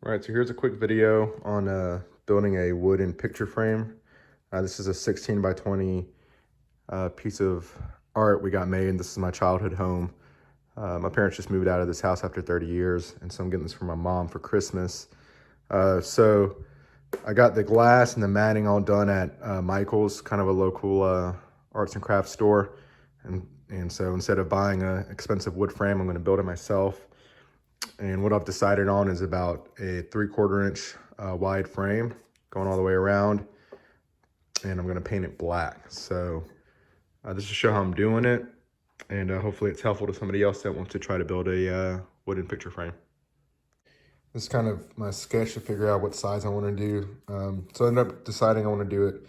All right, so here's a quick video on building a wooden picture frame. This is a 16 by 20 piece of art we got made. This is my childhood home. My parents just moved out of this house after 30 years, and so I'm getting this from my mom for Christmas. So I got the glass and the matting all done at Michael's, kind of a local arts and crafts store. And so instead of buying an expensive wood frame, I'm going to build it myself. And what I've decided on is about a 3/4 inch wide frame going all the way around. And I'm gonna paint it black. So just to show how I'm doing it. And hopefully it's helpful to somebody else that wants to try to build a wooden picture frame. This is kind of my sketch to figure out what size I wanna do. So I ended up deciding I wanna do it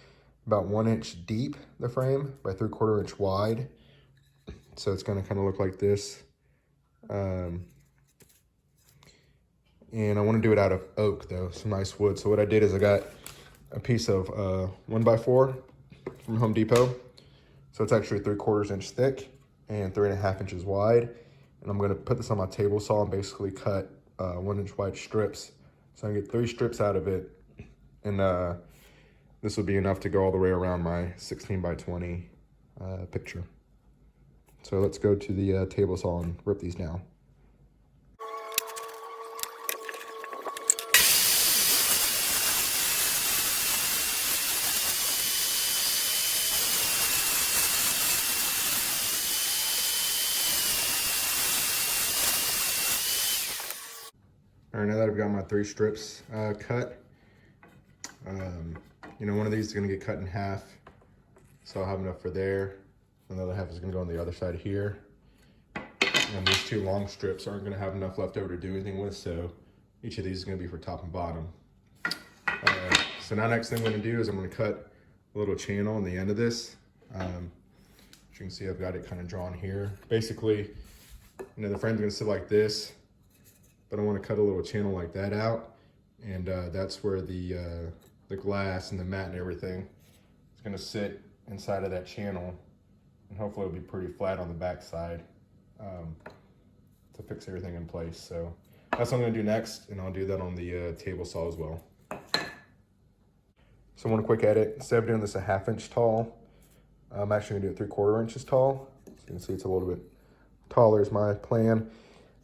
about 1 inch deep, the frame, by 3/4 inch wide. So it's gonna kind of look like this. And I want to do it out of oak though, some nice wood. So what I did is I got a piece of 1x4 from Home Depot. So it's actually 3/4 inch thick and 3.5 inches wide. And I'm gonna put this on my table saw and basically cut 1 inch wide strips. So I can get 3 strips out of it. And this would be enough to go all the way around my 16 by 20 picture. So let's go to the table saw and rip these down. All right, now that I've got my 3 strips cut, one of these is gonna get cut in half, so I'll have enough for there. And the other half is gonna go on the other side here. And these 2 long strips aren't gonna have enough left over to do anything with, so each of these is gonna be for top and bottom. So now next thing I'm gonna do is I'm gonna cut a little channel on the end of this. As you can see, I've got it kind of drawn here. Basically, the frame's gonna sit like this, but I want to cut a little channel like that out, and that's where the glass and the mat and everything is going to sit inside of that channel, and hopefully it'll be pretty flat on the back side to fix everything in place. So that's what I'm going to do next, and I'll do that on the table saw as well. So I want a quick edit. Instead of doing this a 1/2 inch tall, I'm actually going to do it 3/4 inches tall. So you can see it's a little bit taller is my plan.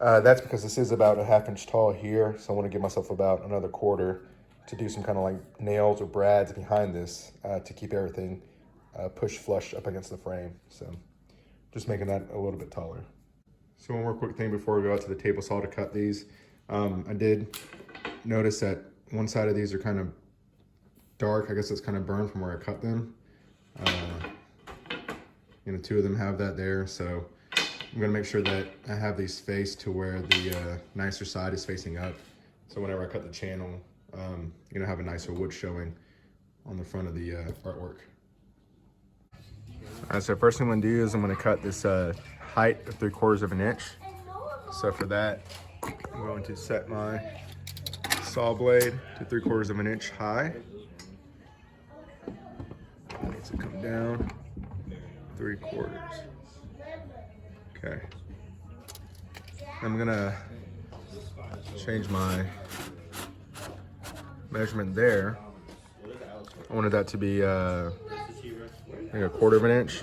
That's because this is about a 1/2 inch tall here, so I want to give myself about another 1/4 to do some kind of like nails or brads behind this to keep everything pushed flush up against the frame. So just making that a little bit taller. So one more quick thing before we go out to the table saw to cut these. I did notice that one side of these are kind of dark. I guess it's kind of burned from where I cut them. 2 of them have that there, so I'm gonna make sure that I have these faced to where the nicer side is facing up. So whenever I cut the channel, you're gonna have a nicer wood showing on the front of the artwork. All right, so first thing I'm gonna do is I'm gonna cut this height of 3/4 inch. So for that, I'm going to set my saw blade to 3/4 inch high. It needs to come down 3/4. Okay. I'm gonna change my measurement there. I wanted that to be like 1/4 inch.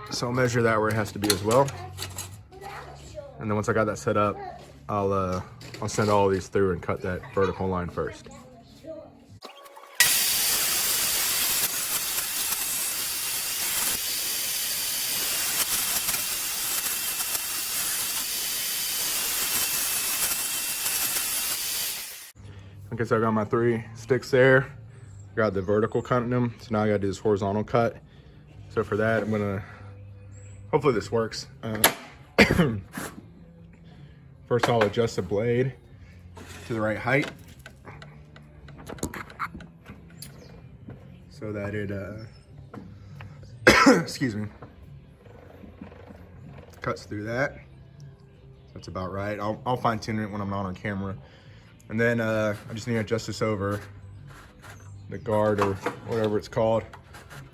So I'll measure that where it has to be as well. And then once I got that set up, I'll send all of these through and cut that vertical line first. Okay, so I got my 3 sticks there. Got the vertical cutting them. So now I gotta do this horizontal cut. So for that, I'm gonna, hopefully this works. First I'll adjust the blade to the right height so that it, excuse me, cuts through that. That's about right. I'll fine tune it when I'm not on camera. And then I just need to adjust this over the guard or whatever it's called,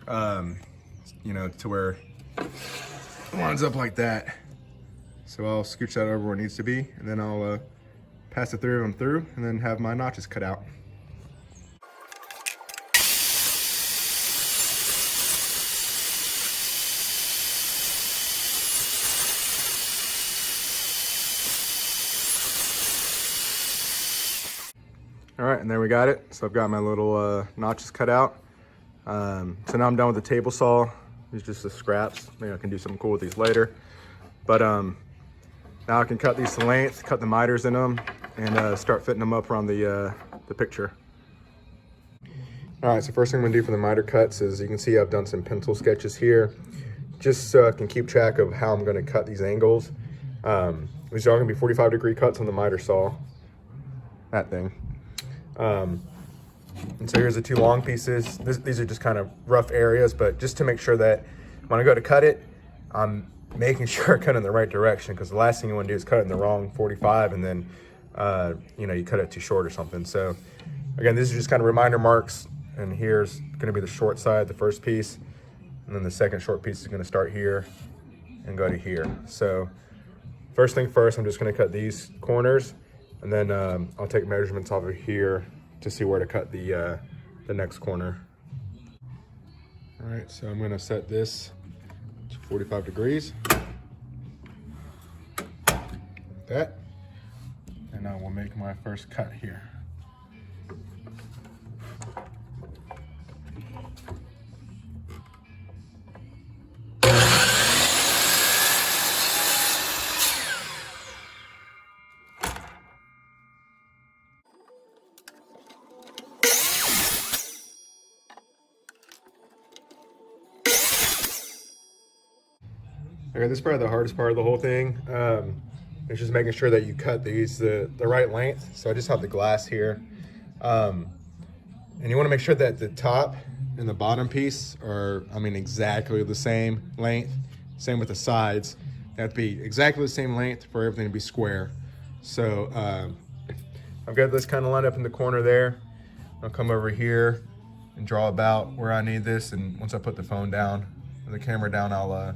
to where it lines up like that. So I'll scooch that over where it needs to be, and then I'll pass the three of them through, and then have my notches cut out. All right, and there we got it. So I've got my little notches cut out. So now I'm done with the table saw. These are just the scraps. Maybe I can do something cool with these later. But now I can cut these to length, cut the miters in them, and start fitting them up around the picture. All right, so first thing I'm gonna do for the miter cuts is, you can see I've done some pencil sketches here, just so I can keep track of how I'm gonna cut these angles. These are all gonna be 45-degree cuts on the miter saw, that thing. And so here's the two long pieces. These are just kind of rough areas, but just to make sure that when I go to cut it, I'm making sure I cut in the right direction, because the last thing you want to do is cut it in the wrong 45 and then you cut it too short or something. So again, these are just kind of reminder marks, and here's going to be the short side, the first piece, and then the second short piece is going to start here and go to here. So first thing first, I'm just going to cut these corners, and then I'll take measurements off of here to see where to cut the next corner. All right, so I'm gonna set this to 45 degrees, like that, and I will make my first cut here. Okay, this is probably the hardest part of the whole thing. It's just making sure that you cut these the right length. So I just have the glass here. And you want to make sure that the top and the bottom piece are, exactly the same length. Same with the sides. They have to be exactly the same length for everything to be square. So I've got this kind of lined up in the corner there. I'll come over here and draw about where I need this. And once I put the phone down, or the camera down, I'll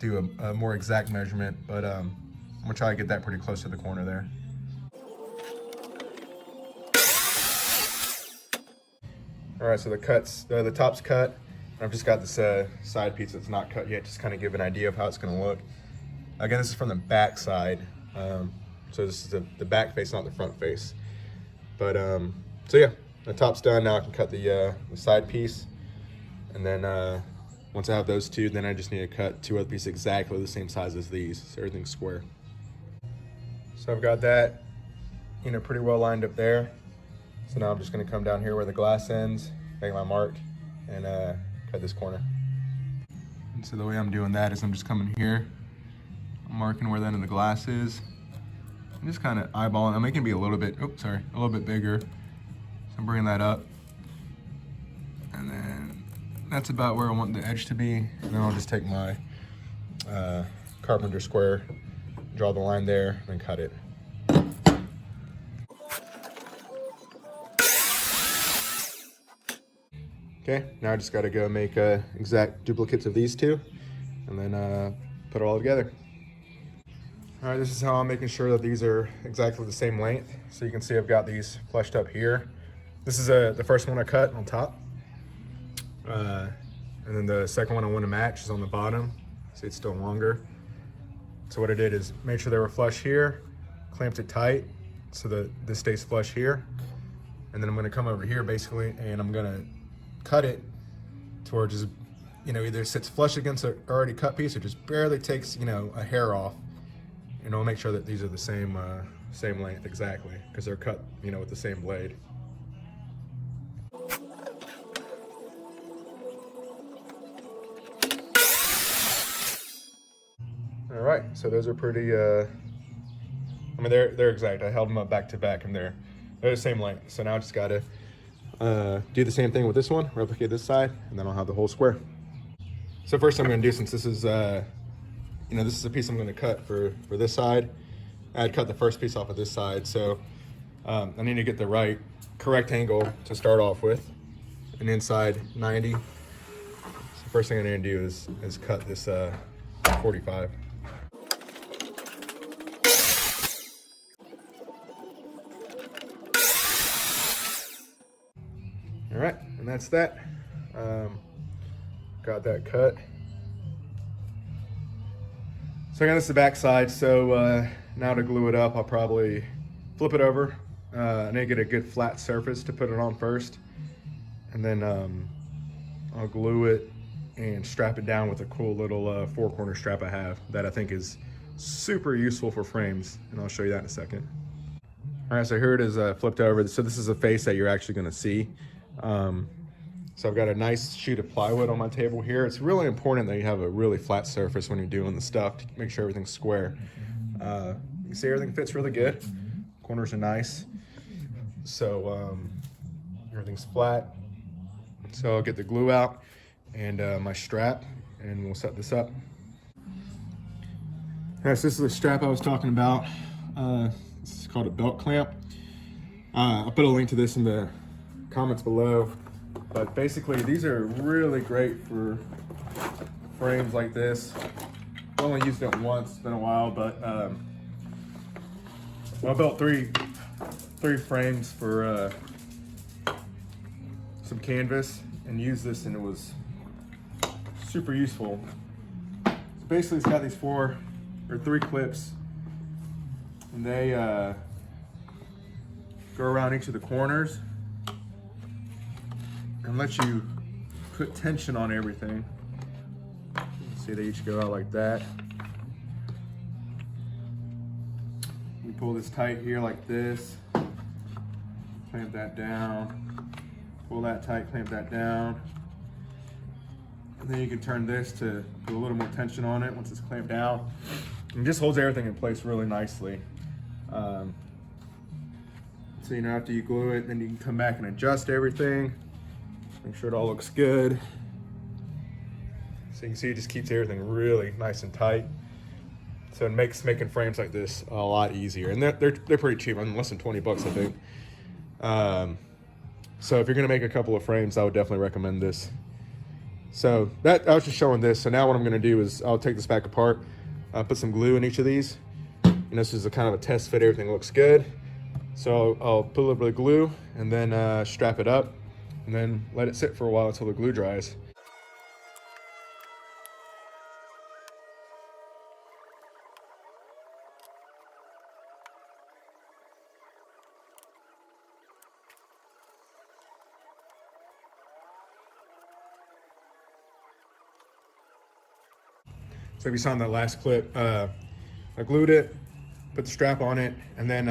do a more exact measurement, but I'm gonna try to get that pretty close to the corner there. All right, so the top's cut. I've just got this side piece that's not cut yet, just kind of give an idea of how it's gonna look. Again, this is from the back side, so this is the back face, not the front face. But so yeah, the top's done. Now I can cut the side piece, and then once I have those two, then I just need to cut two other pieces exactly the same size as these, so everything's square. So I've got that, pretty well lined up there. So now I'm just gonna come down here where the glass ends, make my mark, and cut this corner. And so the way I'm doing that is I'm just coming here, I'm marking where the end of the glass is. I'm just kind of eyeballing. I'm making it be a little bit bigger. So I'm bringing that up, and then that's about where I want the edge to be. And then I'll just take my carpenter square, draw the line there, and cut it. Okay, now I just gotta go make exact duplicates of these two, and then put it all together. All right, this is how I'm making sure that these are exactly the same length. So you can see I've got these fleshed up here. This is the first one I cut on top. And then the second one I want to match is on the bottom. See, it's still longer. So what I did is made sure they were flush here, clamped it tight so that this stays flush here. And then I'm going to come over here basically, and I'm going to cut it to where it just, either sits flush against an already cut piece or just barely takes, a hair off. And I'll make sure that these are the same length exactly, because they're cut, with the same blade. All right, so those are pretty, they're exact. I held them up back to back, and they're the same length. So now I just gotta do the same thing with this one, replicate this side, and then I'll have the whole square. So first I'm gonna do, since this is, this is a piece I'm gonna cut for this side. I'd cut the first piece off of this side, so I need to get the correct angle to start off with, an inside 90. So first thing I need to do is cut this 45. that's that. Got that cut. So again, this is the back side. So now to glue it up, I'll probably flip it over. I need to get a good flat surface to put it on first. And then I'll glue it and strap it down with a cool little 4-corner strap I have that I think is super useful for frames. And I'll show you that in a second. All right, so here it is flipped over. So this is a face that you're actually gonna see. So I've got a nice sheet of plywood on my table here. It's really important that you have a really flat surface when you're doing the stuff to make sure everything's square. You can see everything fits really good. Corners are nice. So everything's flat. So I'll get the glue out and my strap, and we'll set this up. All right, so this is the strap I was talking about. This is called a belt clamp. I'll put a link to this in the comments below. But basically, these are really great for frames like this. I've only used it once, it's been a while, but I built three frames for some canvas and used this, and it was super useful. So basically, it's got these 3 clips, and they go around each of the corners and let you put tension on everything. You can see they each go out like that. You pull this tight here like this, clamp that down, pull that tight, clamp that down. And then you can turn this to put a little more tension on it once it's clamped down. And it just holds everything in place really nicely. So you know, after you glue it, then you can come back and adjust everything. Make sure it all looks good. So you can see it just keeps everything really nice and tight. So it makes making frames like this a lot easier. And they're pretty cheap. I mean, less than 20 bucks, I think. So if you're gonna make a couple of frames, I would definitely recommend this. So that I was just showing this. So now what I'm gonna do is I'll take this back apart, put some glue in each of these. And this is a kind of a test fit, everything looks good. So I'll put a little bit of glue and then strap it up, and then let it sit for a while until the glue dries. So if you saw in that last clip, I glued it, put the strap on it, and then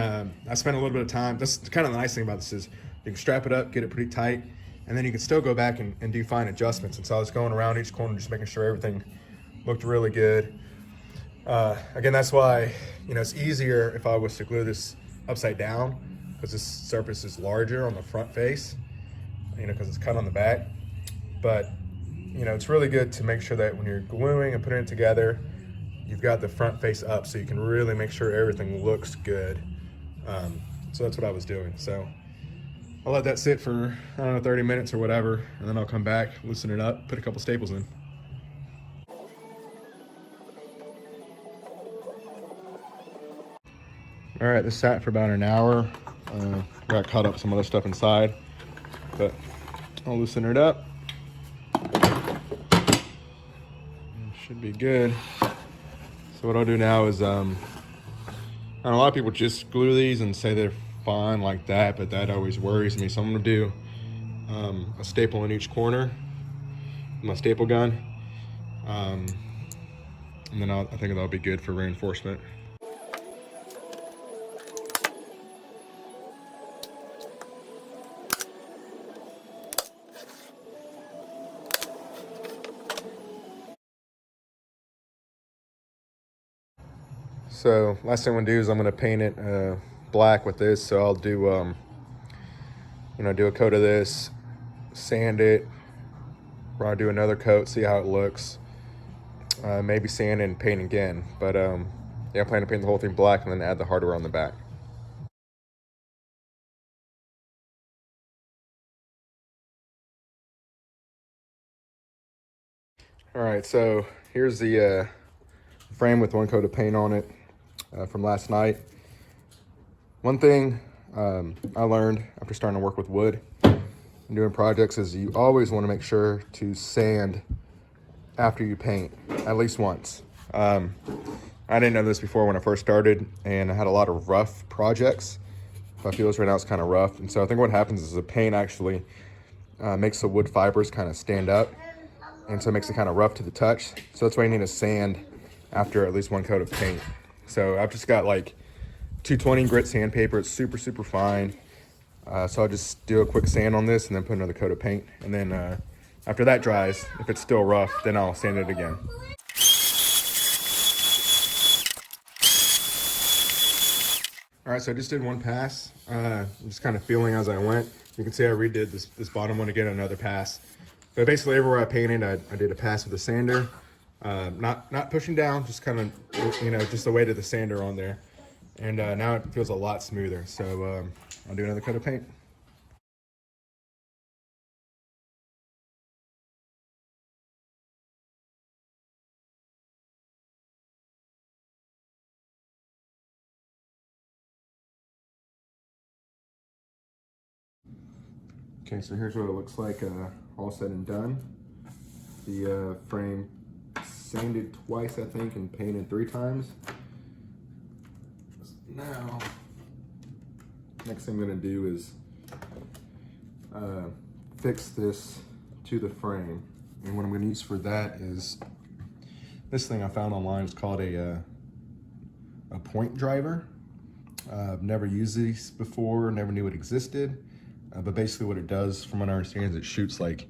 I spent a little bit of time. That's kind of the nice thing about this is you can strap it up, get it pretty tight, and then you can still go back and do fine adjustments. And so I was going around each corner just making sure everything looked really good. Again, that's why, you know, it's easier if I was to glue this upside down, because this surface is larger on the front face, you know, because it's cut on the back. But, you know, it's really good to make sure that when you're gluing and putting it together, you've got the front face up so you can really make sure everything looks good. So that's what I was doing. So I'll let that sit for, I don't know, 30 minutes or whatever, and then I'll come back, loosen it up, put a couple staples in. All right, this sat for about an hour. Got caught up some other stuff inside, but I'll loosen it up. Should be good. So what I'll do now is, I know a lot of people just glue these and say they're fine like that, but that always worries me. So I'm gonna do a staple in each corner, my staple gun, and then I think that'll be good for reinforcement. So last thing I'm gonna do is I'm gonna paint it black with this. So I'll do, you know, do a coat of this, sand it, or I'll do another coat, see how it looks. Maybe sand and paint again. But yeah, I plan to paint the whole thing black and then add the hardware on the back. All right, so here's the frame with one coat of paint on it from last night. One thing I learned after starting to work with wood in doing projects is you always want to make sure to sand after you paint, at least once. I didn't know this before when I first started, and I had a lot of rough projects. My feels right now it's kind of rough, and so I think what happens is the paint actually makes the wood fibers kind of stand up, and so it makes it kind of rough to the touch. So that's why you need to sand after at least one coat of paint. So I've just got like 220 grit sandpaper. It's super, super fine. So I'll just do a quick sand on this and then put another coat of paint. And then after that dries, if it's still rough, then I'll sand it again. All right, so I just did one pass. I'm just kind of feeling as I went. You can see I redid this bottom one again, another pass. But basically everywhere I painted, I did a pass with a sander. Not pushing down, just kind of, just the weight of the sander on there. And now it feels a lot smoother. So I'll do another coat of paint. Okay, so here's what it looks like all said and done. The frame sanded twice, I think, and painted 3 times. Now, next thing I'm gonna do is fix this to the frame. And what I'm gonna use for that is this thing I found online. It's called a point driver. I've never used these before, never knew it existed. But basically what it does, from what I understand, is it shoots like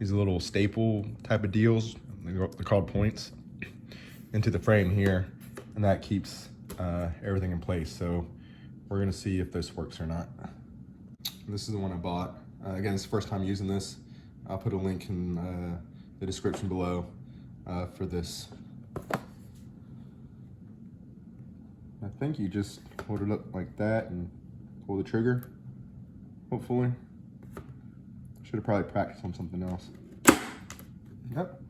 these little staple type of deals, they're called points, into the frame here, and that keeps everything in place. So we're gonna see if this works or not. This is the one I bought. Again, it's the first time using this. I'll put a link in the description below for this. I think you just hold it up like that and pull the trigger. Hopefully. Should have probably practiced on something else. Yep.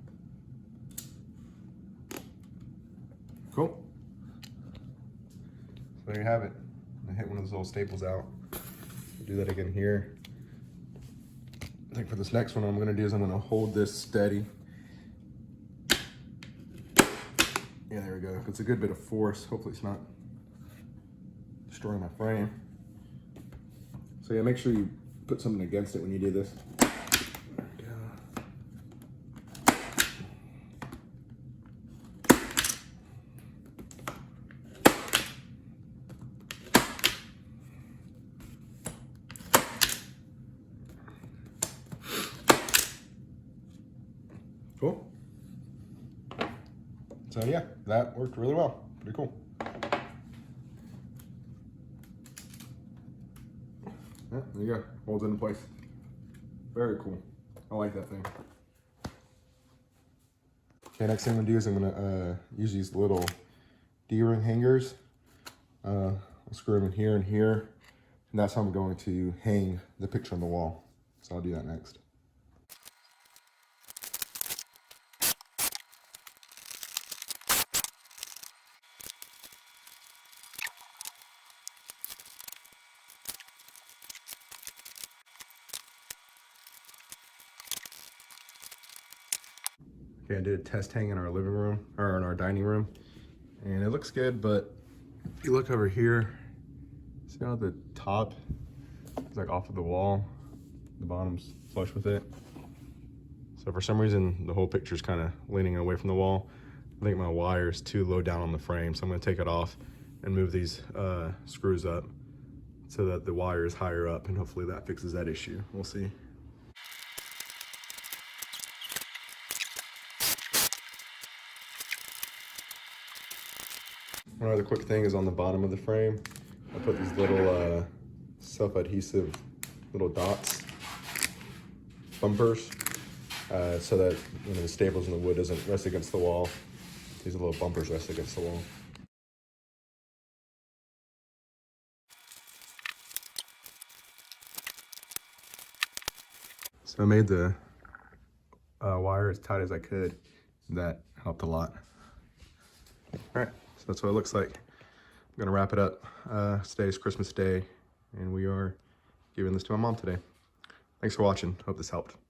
Cool. So there you have it. I hit one of those little staples out. I'll do that again here. I think for this next one, what I'm gonna do is I'm gonna hold this steady. Yeah, there we go. It's a good bit of force. Hopefully it's not destroying my frame. So yeah, make sure you put something against it when you do this. There we go. Cool. So yeah, that worked really well. Pretty cool. Yeah, there you go. Holds it in place. Very cool. I like that thing. Okay, next thing I'm gonna do is I'm gonna use these little D-ring hangers. I'll screw them in here and here, and that's how I'm going to hang the picture on the wall. So I'll do that next. Okay, I did a test hang in our living room, or in our dining room, and it looks good, but if you look over here, see how the top is like off of the wall, the bottom's flush with it. So for some reason, the whole picture's kind of leaning away from the wall. I think my wire is too low down on the frame, so I'm gonna take it off and move these screws up so that the wire is higher up, and hopefully that fixes that issue. We'll see. One other quick thing is on the bottom of the frame, I put these little self-adhesive little dots, bumpers, so that the staples in the wood doesn't rest against the wall. These little bumpers rest against the wall. So I made the wire as tight as I could. That helped a lot. All right, so that's what it looks like. I'm gonna wrap it up. Today's Christmas Day, and we are giving this to my mom today. Thanks for watching. Hope this helped.